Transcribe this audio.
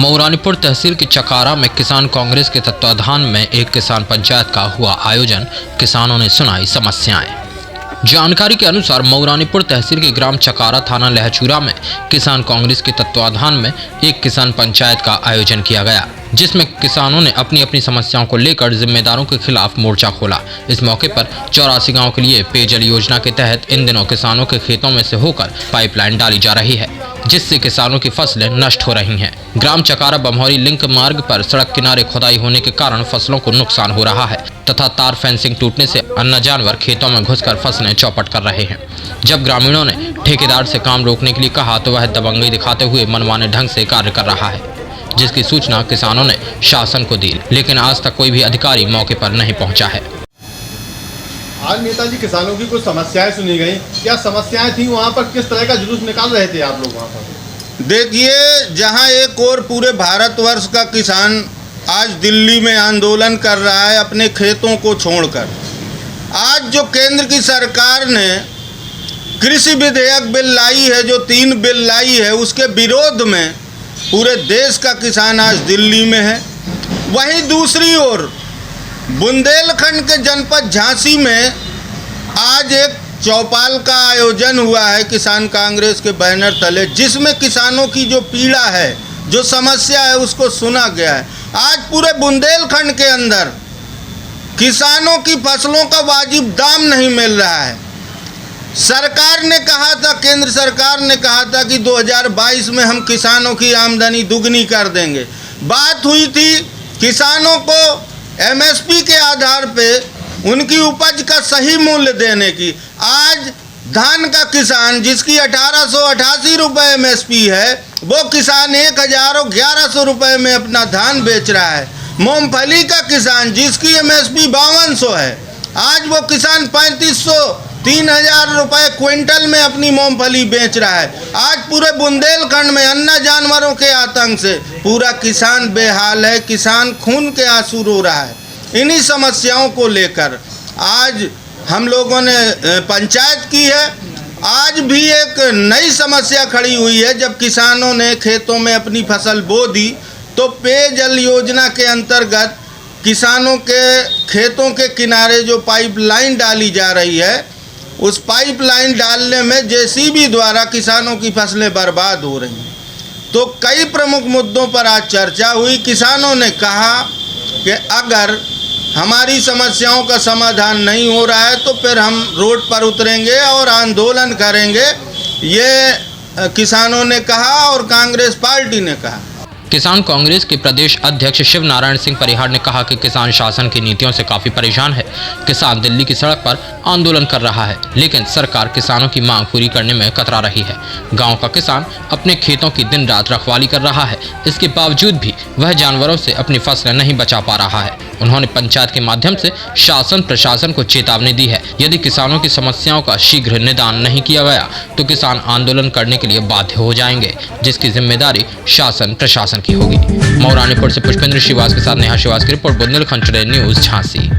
मऊरानीपुर तहसील की चकारा में किसान कांग्रेस के तत्वाधान में एक किसान पंचायत का हुआ आयोजन। किसानों ने सुनाई समस्याएं। जानकारी के अनुसार मऊरानीपुर तहसील के ग्राम चकारा थाना लहचूरा में किसान कांग्रेस के तत्वाधान में एक किसान पंचायत का आयोजन किया गया, जिसमें किसानों ने अपनी अपनी समस्याओं को लेकर जिम्मेदारों के खिलाफ मोर्चा खोला। इस मौके पर 84 गांव के लिए पेयजल योजना के तहत इन दिनों किसानों के खेतों में से होकर पाइपलाइन डाली जा रही है, जिससे किसानों की फसलें नष्ट हो रही हैं। ग्राम चकारा बमहौरी लिंक मार्ग पर सड़क किनारे खुदाई होने के कारण फसलों को नुकसान हो रहा है तथा तार फेंसिंग टूटने से अन्य जानवर खेतों में घुसकर फसलें चौपट कर रहे हैं। जब ग्रामीणों ने ठेकेदार से काम रोकने के लिए कहा तो वह दबंगई दिखाते हुए मनमाने ढंग से कार्य कर रहा है, जिसकी सूचना किसानों ने शासन को दी, लेकिन आज तक कोई भी अधिकारी मौके पर नहीं पहुंचा है। आज नेताजी किसानों की कुछ समस्याएं सुनी गई, क्या समस्याएं थी वहाँ पर, किस तरह का जुलूस निकाल रहे थे आप लोग वहाँ पर? देखिए, जहाँ एक और पूरे भारतवर्ष का किसान आज दिल्ली में आंदोलन कर रहा है अपने खेतों को छोड़कर, आज जो केंद्र की सरकार ने कृषि विधेयक बिल लाई है, जो 3 बिल लाई है, उसके विरोध में पूरे देश का किसान आज दिल्ली में है। वहीं दूसरी ओर बुंदेलखंड के जनपद झांसी में आज एक चौपाल का आयोजन हुआ है किसान कांग्रेस के बैनर तले, जिसमें किसानों की जो पीड़ा है, जो समस्या है, उसको सुना गया है। आज पूरे बुंदेलखंड के अंदर किसानों की फसलों का वाजिब दाम नहीं मिल रहा है। सरकार ने कहा था, केंद्र सरकार ने कहा था कि 2022 में हम किसानों की आमदनी दुगनी कर देंगे। बात हुई थी किसानों को एमएसपी के आधार पे उनकी उपज का सही मूल्य देने की। आज धान का किसान जिसकी 1888 रुपये एमएसपी है, वो किसान 1111 रुपये में अपना धान बेच रहा है। मूंगफली का किसान जिसकी एमएसपी 5200 है, आज वो किसान 3500-3000 रुपये क्विंटल में अपनी मूंगफली बेच रहा है। आज पूरे बुंदेलखंड में अन्य जानवरों के आतंक से पूरा किसान बेहाल है, किसान खून के आंसू रो रहा है। इन्हीं समस्याओं को लेकर आज हम लोगों ने पंचायत की है। आज भी एक नई समस्या खड़ी हुई है। जब किसानों ने खेतों में अपनी फसल बो दी तो पेयजल योजना के अंतर्गत किसानों के खेतों के किनारे जो पाइपलाइन डाली जा रही है, उस पाइपलाइन डालने में जेसीबी द्वारा किसानों की फसलें बर्बाद हो रही हैं। तो कई प्रमुख मुद्दों पर आज चर्चा हुई। किसानों ने कहा कि अगर हमारी समस्याओं का समाधान नहीं हो रहा है तो फिर हम रोड पर उतरेंगे और आंदोलन करेंगे, ये किसानों ने कहा और कांग्रेस पार्टी ने कहा। किसान कांग्रेस के प्रदेश अध्यक्ष शिव नारायण सिंह परिहार ने कहा कि किसान शासन की नीतियों से काफी परेशान है। किसान दिल्ली की सड़क पर आंदोलन कर रहा है, लेकिन सरकार किसानों की मांग पूरी करने में कतरा रही है। गांव का किसान अपने खेतों की दिन रात रखवाली कर रहा है, इसके बावजूद भी वह जानवरों से अपनी फसलें नहीं बचा पा रहा है। उन्होंने पंचायत के माध्यम से शासन प्रशासन को चेतावनी दी है, यदि किसानों की समस्याओं का शीघ्र निदान नहीं किया गया तो किसान आंदोलन करने के लिए बाध्य हो जाएंगे, जिसकी जिम्मेदारी शासन प्रशासन की होगी। मऊरानीपुर से पुष्पेंद्र श्रीवास के साथ नेहा श्रीवास की report, Bundelkhand today news Jhansi.